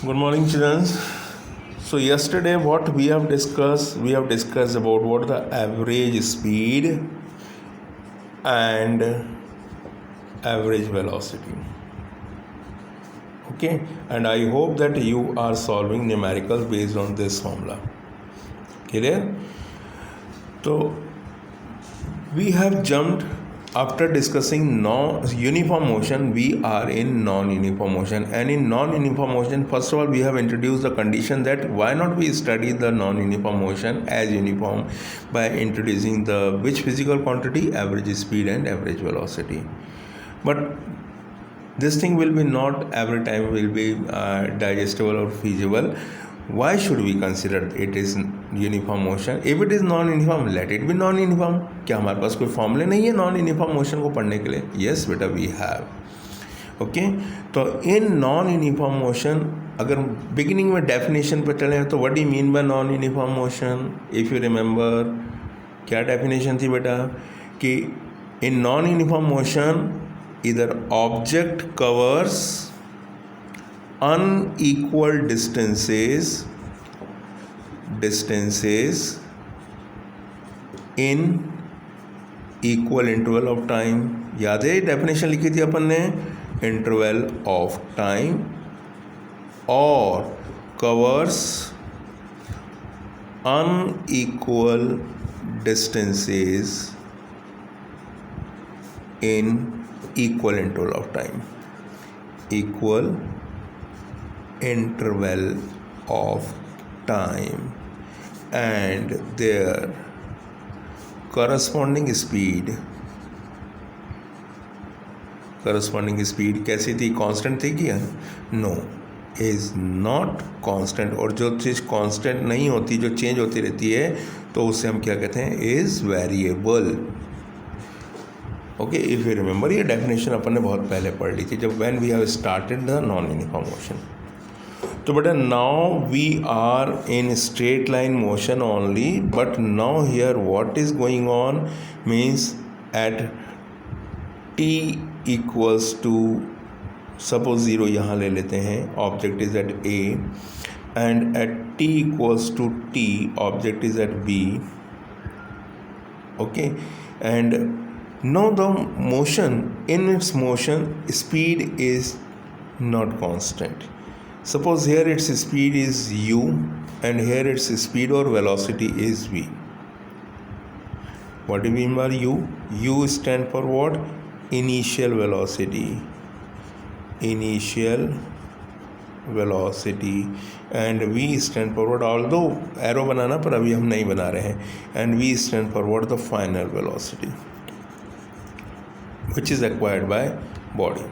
Good morning, children. So yesterday, what we have discussed about what the average speed and average velocity. Okay, and I hope that you are solving numericals based on this formula. Clear? So we have jumped. After discussing uniform motion, we are in non-uniform motion, and in non-uniform motion, first of all, we have introduced the condition that why not we study the non-uniform motion as uniform by introducing the which physical quantity, average speed and average velocity. But this thing will be not every time will be digestible or feasible. Why should we consider it is uniform motion? If it is non-uniform, let it be non-uniform. क्या हमारे पास कोई फॉर्मूले नहीं है non-uniform motion को पढ़ने के लिए? Yes बेटा, we have. ओके, तो इन non-uniform motion अगर बिगिनिंग में डेफिनेशन पर चले तो what do you mean by non-uniform motion? If you remember, क्या डेफिनेशन थी बेटा कि इन non-uniform motion either object covers unequal distances in equal interval of time. याद है डेफिनेशन लिखी थी अपन ने, इंटरवल ऑफ टाइम, और covers unequal distances in equal interval of time. Equal interval of time and their corresponding speed कैसी थी? Constant थी क्या? No, is not constant. और जो चीज़ कांस्टेंट नहीं होती, जो चेंज होती रहती है, तो उसे हम क्या कहते हैं? Is variable. Okay, if you remember, ये डेफिनेशन अपन ने बहुत पहले पढ़ ली थी जब when we have started the non uniform motion. तो बेटा now we are in straight line motion only, but now here what is going on means at t equals to, suppose 0 यहाँ ले लेते हैं, object is at a, and at t equals to t object is at b. Okay, and now the motion, in its motion, speed is not constant. Suppose here its speed is u and here its speed or velocity is v. What do you mean by u? U stand for what? Initial velocity. And v stand for what? Although arrow बनाना, पर अभी हम नहीं बना रहे हैं. And v stand for what? The final velocity which is acquired by body.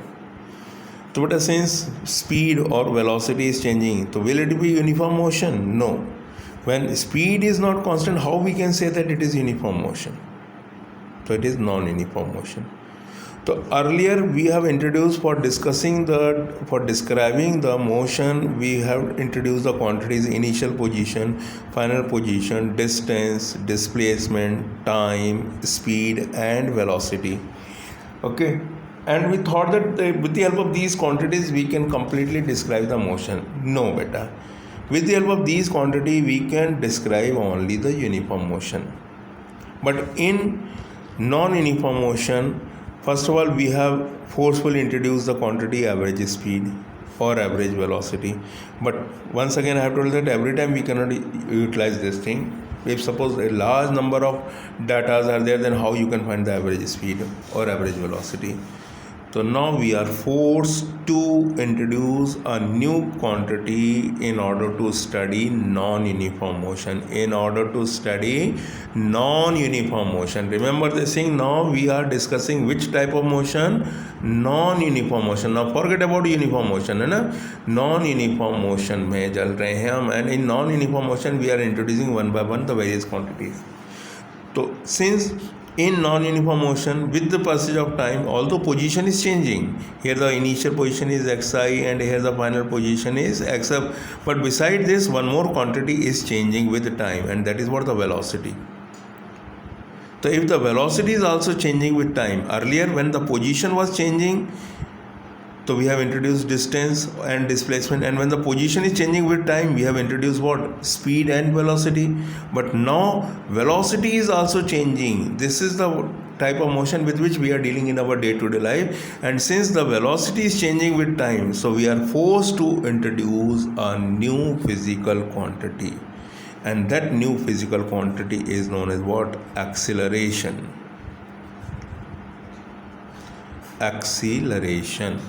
तो बेटा since speed or velocity is changing, तो will it be uniform motion? No. When speed is not constant, how we can say that it is uniform motion? So it is non-uniform motion. So earlier we have introduced for describing the motion, we have introduced the quantities: initial position, final position, distance, displacement, time, speed and velocity. Okay, and we thought that with the help of these quantities we can completely describe the motion. No beta, with the help of these quantity we can describe only the uniform motion. But in non-uniform motion, first of all we have forcefully introduced the quantity average speed or average velocity. But once again I have told that every time we cannot utilize this thing. If suppose a large number of data are there, then how you can find the average speed or average velocity? So now we are forced to introduce a new quantity in order to study non-uniform motion. Remember this thing. Now we are discussing which type of motion? Non-uniform motion. Now forget about uniform motion, है ना? Non-uniform motion में चल रहे हैं हम, and in non-uniform motion we are introducing one by one the various quantities. So since in non-uniform motion, with the passage of time, although position is changing, here the initial position is xi and here the final position is xf, but beside this one more quantity is changing with the time, and that is what the velocity. So if the velocity is also changing with time, earlier when the position was changing, So we have introduced distance and displacement, and when the position is changing with time, we have introduced what? Speed and velocity. But now velocity is also changing. This is the type of motion with which we are dealing in our day-to-day life, and since the velocity is changing with time, so we are forced to introduce a new physical quantity, and that new physical quantity is known as what? Acceleration. Acceleration.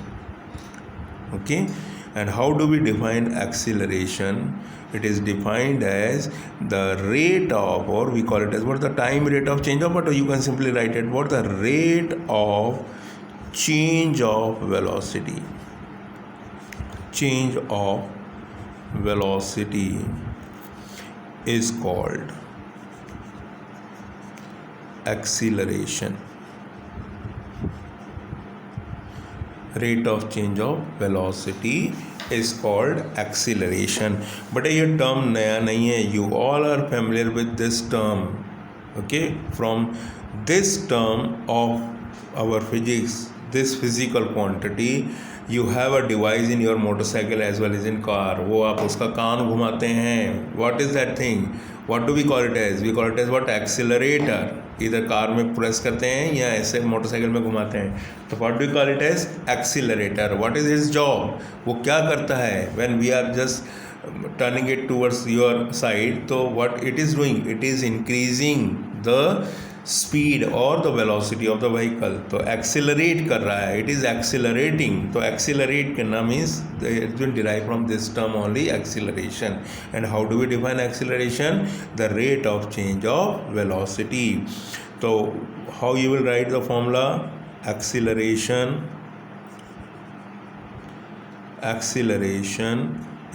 Okay, and how do we define acceleration? It is defined as the rate of, or we call it as what? The time rate of change of, but you can simply write it what? The rate of change of velocity. Change of velocity is called acceleration. Rate of change of velocity is called acceleration. But ये term नया नहीं है. You all are familiar with this term. Okay, from this term of our physics, this physical quantity, you have a device in your motorcycle as well as in car. वो आप उसका कान घुमाते हैं. What is that thing? What do we call it as? We call it as what? Accelerator. इधर car में press करते हैं या ऐसे मोटरसाइकिल में घुमाते हैं. तो what do you call it as? Accelerator. What is his job? वो क्या करता है? When we are just turning it towards your side, तो what it is doing? It is increasing the speed और the velocity of the vehicle. तो accelerate कर रहा है. It is accelerating. तो एक्सीलरेट करना means it will derive from this term only, acceleration. And how do we define acceleration? The rate of change of velocity. तो how you will write the formula? Acceleration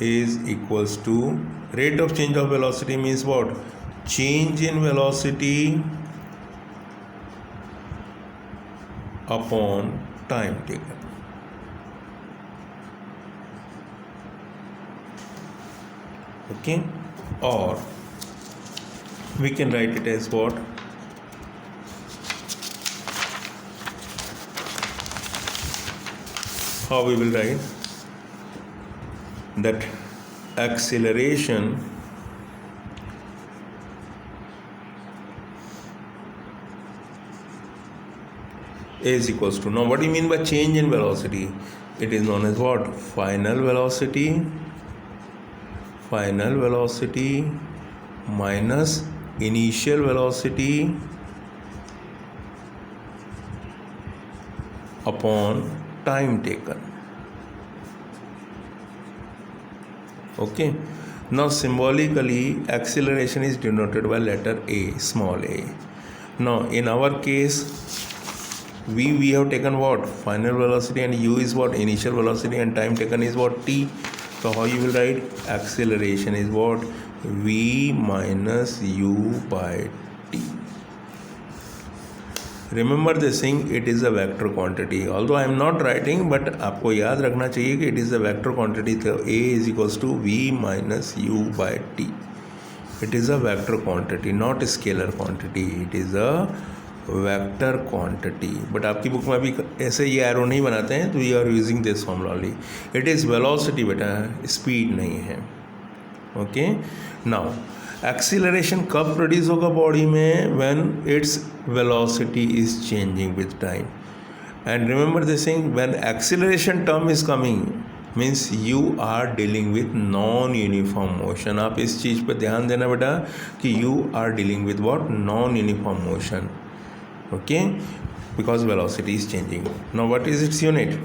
is equals to rate of change of velocity means what? Change in velocity upon time taken. Okay, or we can write it as what? How we will write that? Acceleration is equals to, now what do you mean by change in velocity? It is known as what? Final velocity minus initial velocity upon time taken. Okay, now symbolically acceleration is denoted by letter A, small a. Now in our case we have taken what? Final velocity, and u is what? Initial velocity, and time taken is what? T. So how you will write? Acceleration is what? V minus u by t. Remember this thing, it is a vector quantity. Although I am not writing, but आपको याद रखना चाहिए कि it is a vector quantity. So A is equals to V minus U by T. It is a vector quantity, not a scalar quantity. It is a vector quantity. But आपकी book में अभी ऐसे ये arrow नहीं बनाते हैं, तो you are using this formula only. It is velocity बेटा, speed नहीं है. Okay, now एक्सीलरेशन कब प्रोड्यूस होगा बॉडी में? When its velocity is changing with time. And remember this thing, when acceleration term is coming means you are dealing with non uniform motion. आप इस चीज़ पर ध्यान देना बेटा कि you are dealing with what? Non uniform motion. Okay, because velocity is changing. Now what is its unit?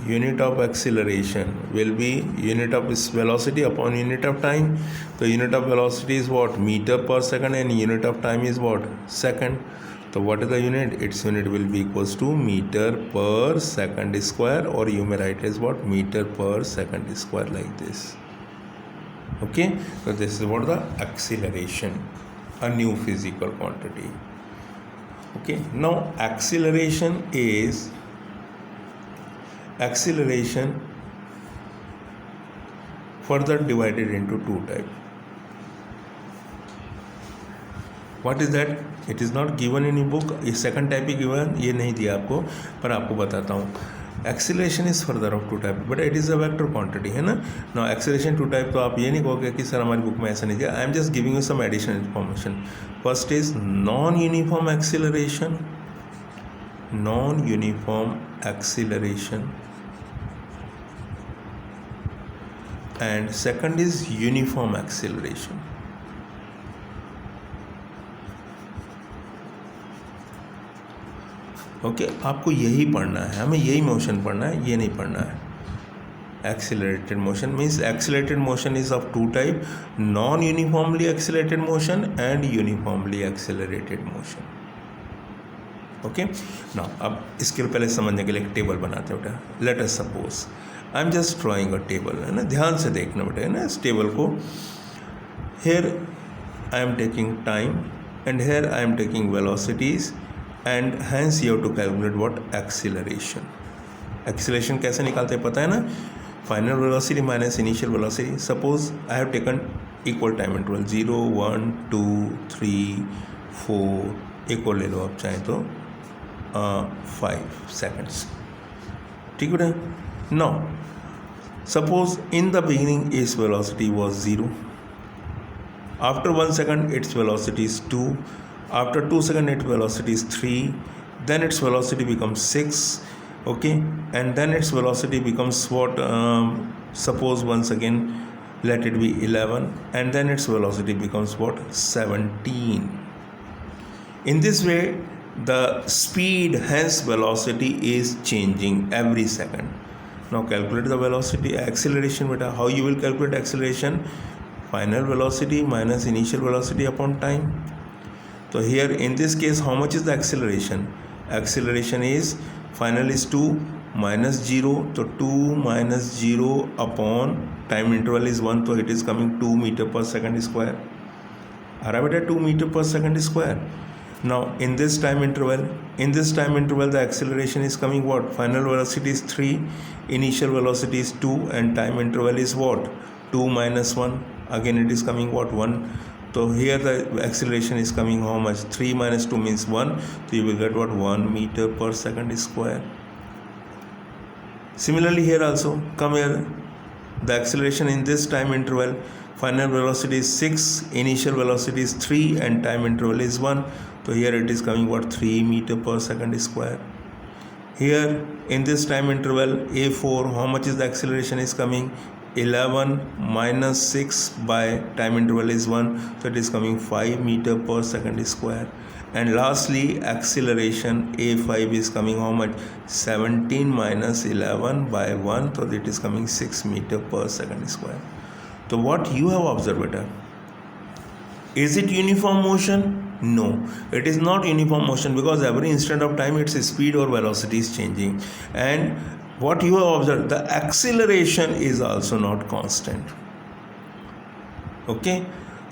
Unit of acceleration will be unit of velocity upon unit of time. So unit of velocity is what? Meter per second, and unit of time is what? Second. So what is the unit? Its unit will be equals to meter per second square, or you may write as what? Meter per second square, like this. Okay, so this is what the acceleration, a new physical quantity. Okay, now acceleration further divided into two types. What is that? It is not given in your book. ये second type ही given, ये नहीं दिया आपको, पर आपको बताता हूँ. Acceleration is further of two type, but it is a vector quantity, है ना. नाउ एक्सीलरेशन टू टाइप, तो आप ये नहीं कहोगे कि सर हमारी बुक में ऐसा नहीं दिया. I am just giving you some additional information. First is non uniform acceleration, non uniform acceleration, and second is uniform acceleration. Okay आपको यही पढ़ना है, हमें यही मोशन पढ़ना है, ये नहीं पढ़ना है. Accelerated motion means accelerated motion is of two type, non uniformly accelerated motion and uniformly accelerated motion. Okay ना, अब इसके पहले समझने के लिए एक टेबल बनाते हैं बेटा. Let us suppose I am just drawing a table, है ना. ध्यान से देखना बेटा, है ना, इस टेबल को. Here I am taking time and here I am taking velocities and hence you have to calculate what acceleration. Acceleration कैसे निकालते हैं पता है ना. Final velocity minus initial velocity. Suppose I have taken equal time interval 0 1 2 3 4, एक और ले लो आप चाहें तो 5 seconds. ठीक है. Now suppose in the beginning its velocity was 0, after 1 second its velocity is 2, after 2 seconds its velocity is 3, then its velocity becomes 6, okay, and then its velocity becomes what, suppose once again let it be 11, and then its velocity becomes what, 17. In this way the speed, hence velocity, is changing every second. Now calculate the velocity, acceleration beta. How you will calculate acceleration? Final velocity minus initial velocity upon time. So here in this case how much is the acceleration? Acceleration is final is 2 minus 0, so 2 minus 0 upon time interval is 1, so it is coming 2 meter per second square. आ रहा बेटा 2 meter per second square. Now in this time interval the acceleration is coming what? Final velocity is 3, initial velocity is 2, and time interval is what? 2 minus 1, again it is coming what? 1. So here the acceleration is coming how much? 3 minus 2 means 1, so you will get what? 1 meter per second square. Similarly here also, come here, the acceleration in this time interval, final velocity is 6, initial velocity is 3, and time interval is 1, so here it is coming what? 3 meter per second square. Here in this time interval A4, how much is the acceleration is coming? 11 minus 6 by time interval is 1, so it is coming 5 meter per second square. And lastly acceleration A5 is coming how much? 17 minus 11 by 1, so it is coming 6 meter per second square. So what you have observed better, is it uniform motion? No, it is not uniform motion, because every instant of time its speed or velocity is changing. And what you have observed, the acceleration is also not constant. Okay,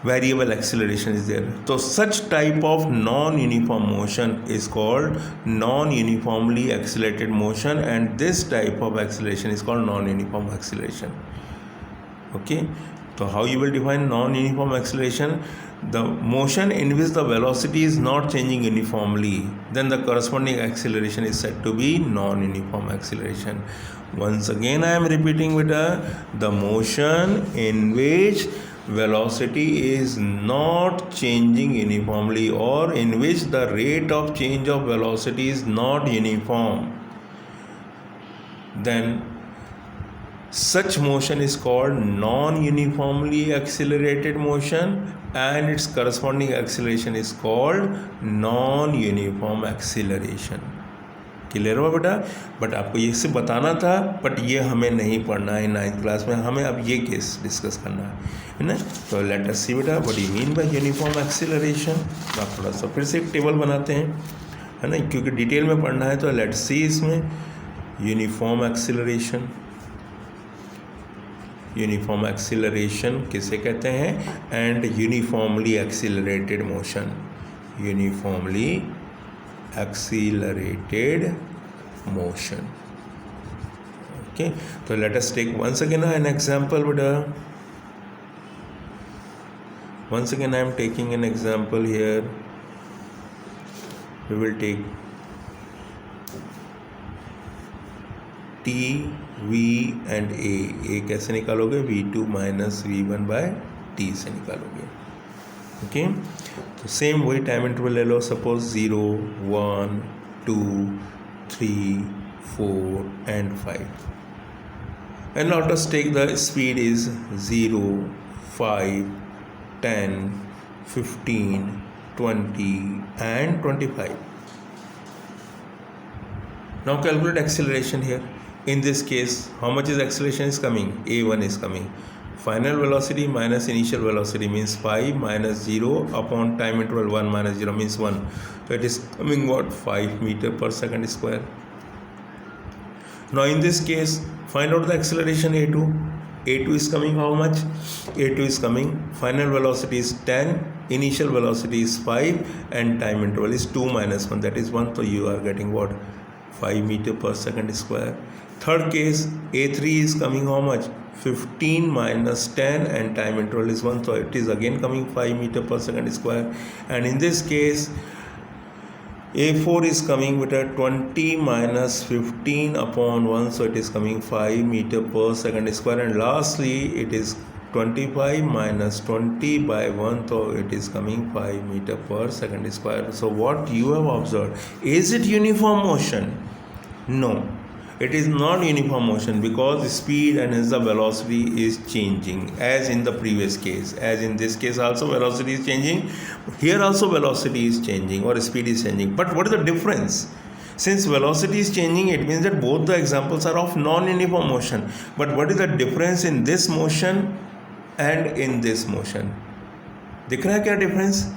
variable acceleration is there. So such type of non-uniform motion is called non-uniformly accelerated motion, and this type of acceleration is called non-uniform acceleration. Okay, so how you will define non-uniform acceleration? The motion in which the velocity is not changing uniformly, then the corresponding acceleration is said to be non-uniform acceleration. Once again I am repeating with the motion in which velocity is not changing uniformly, or in which the rate of change of velocity is not uniform, then such motion is called non-uniformly accelerated motion, and its corresponding acceleration is called non-uniform acceleration. Clear हुआ बेटा? But आपको ये से बताना था, but ये हमें नहीं पढ़ना है 9th क्लास में, हमें अब ये केस डिस्कस करना है ना. तो लेट अस सी बेटा what you mean by uniform acceleration. आप थोड़ा सा फिर से एक टेबल बनाते हैं, है ना, क्योंकि डिटेल में पढ़ना है. तो लेट सी इसमें यूनिफॉर्म एक्सीलरेशन. यूनिफॉर्म एक्सीलरेशन किसे कहते हैं? And uniformly accelerated motion. Uniformly accelerated motion. Okay, so let us take once again an example. But once again I am taking an example here. We will take t v and a कैसे निकालोगे, v2 minus v1/t से निकालोगे. Okay, तो same वही time interval ले लो. Suppose 0, 1, 2, 3, 4 and 5. And let us take the speed is 0, 5, 10, 15, 20 and 25. Now calculate acceleration here. In this case, how much is acceleration is coming? A1 is coming. Final velocity minus initial velocity means 5 minus 0 upon time interval 1 minus 0 means 1. So it is coming what? 5 meter per second square. Now in this case, find out the acceleration A2. A2 is coming how much? A2 is coming, final velocity is 10, initial velocity is 5 and time interval is 2 minus 1, that is 1. So you are getting what? 5 meter per second square. Third case, A3 is coming how much? 15 minus 10 and time interval is 1. So it is again coming 5 meter per second square. And in this case, A4 is coming with a 20 minus 15 upon 1, so it is coming 5 meter per second square. And lastly, it is 25 minus 20 by 1, so it is coming 5 meter per second square. So what you have observed, is it uniform motion? No, it is not uniform motion, because speed and hence the velocity is changing, as in the previous case. As in this case also velocity is changing, here also velocity is changing or speed is changing. But what is the difference? Since velocity is changing, it means that both the examples are of non-uniform motion. But what is the difference in this motion and in this motion? दिख रहा है क्या difference?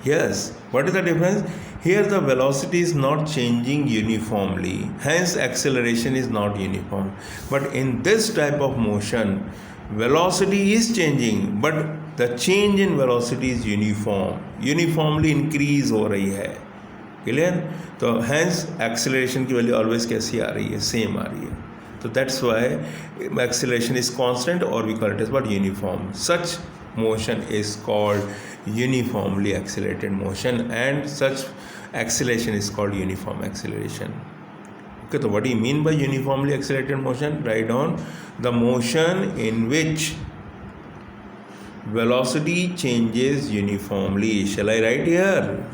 Yes. What is the difference? Here the velocity is not changing uniformly, hence acceleration is not uniform. But in this type of motion, velocity is changing, but the change in velocity is uniform, uniformly increase हो रही है. Clear? तो hence acceleration की value always कैसी आ रही है? Same आ रही है. So that's why acceleration is constant, or we call it as what? Uniform. Such motion is called uniformly accelerated motion, and such acceleration is called uniform acceleration. Okay, so what do you mean by uniformly accelerated motion? Write down the motion in which velocity changes uniformly. Shall I write here?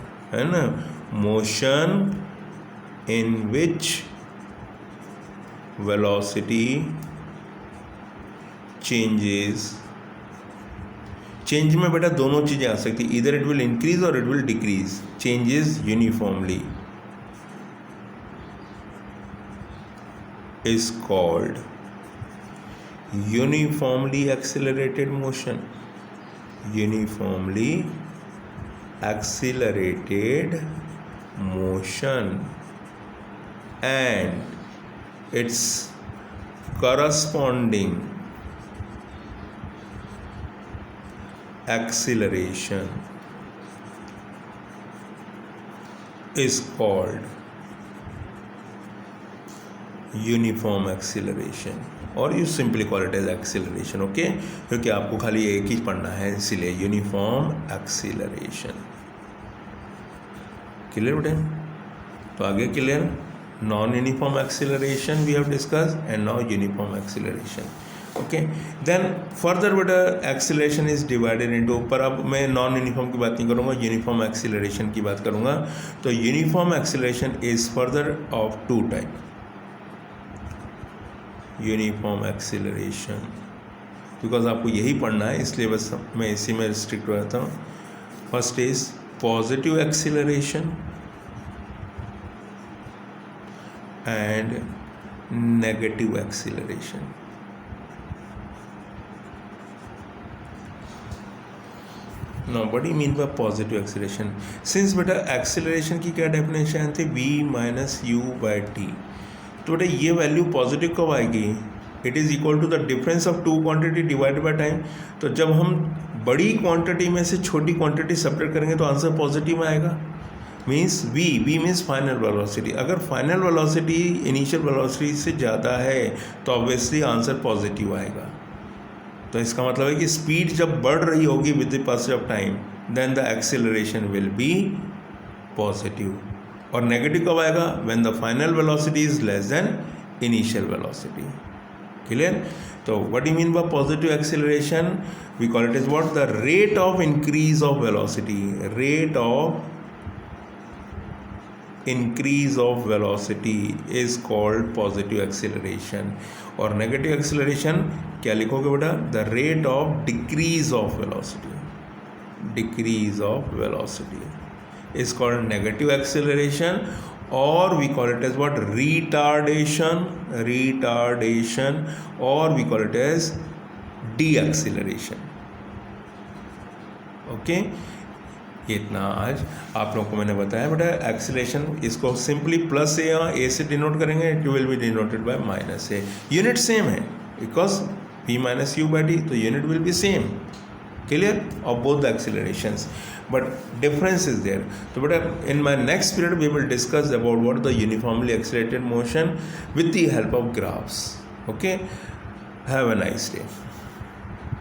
Motion in which velocity changes. Change में बेटा दोनों चीज़ें आ सकती, इधर it will increase और it will decrease. Changes uniformly is called uniformly accelerated motion. Uniformly accelerated motion and its corresponding acceleration is called uniform acceleration, और you simply call it as acceleration. Okay, क्योंकि आपको खाली एक ही पढ़ना है, इसलिए uniform acceleration. Clear बेटे? तो आगे clear. Non uniform acceleration we have discuss and now uniform acceleration. Okay, then further बेटा एक्सीलरेशन इज डिवाइडेड इनटू, पर अब मैं नॉन यूनिफॉर्म की बात नहीं करूँगा, यूनिफॉर्म एक्सीलरेशन की बात करूँगा. तो uniform acceleration is further of two type. Uniform acceleration, because आपको यही पढ़ना है, इसलिए बस मैं इसी में रिस्ट्रिक्ट रहता हूँ. First is positive acceleration and negative acceleration. Now what do you mean by positive acceleration? Since बेटा acceleration की क्या डेफिनेशन थी? v minus you by T. तो बेटा ये वैल्यू पॉजिटिव कब आएगी? It is equal to the difference of two quantity divided by time. तो जब हम बड़ी क्वांटिटी में से छोटी क्वांटिटी सेपरेट करेंगे तो आंसर पॉजिटिव आएगा. Means we means final velocity. अगर फाइनल वेलोसिटी इनिशियल वेलोसिटी से ज़्यादा है तो ऑब्वियसली आंसर पॉजिटिव आएगा. तो इसका मतलब है कि स्पीड जब बढ़ रही होगी with the passage of time, then the acceleration will be positive. और नेगेटिव कब आएगा? When the final velocity is less than initial velocity. Clear? So what do you mean by positive acceleration? We call it as what? The rate of increase of velocity. Rate of increase of velocity is called positive acceleration. और negative acceleration क्या लिखोगे बेटा? The rate of decrease of velocity. Decrease of velocity is called negative acceleration, or we call it as what? Retardation, or we call it as deceleration. Okay, इतना आज आप लोगों को मैंने बताया बेटा. एक्सीलरेशन इसको सिंपली प्लस ए या ए से डिनोट करेंगे, it will be denoted by minus A. Unit same है because p minus you by D, तो unit will be same. Clear? Of both the accelerations, but difference is there. So but in my next period we will discuss about what the uniformly accelerated motion with the help of graphs. Okay, have a nice day.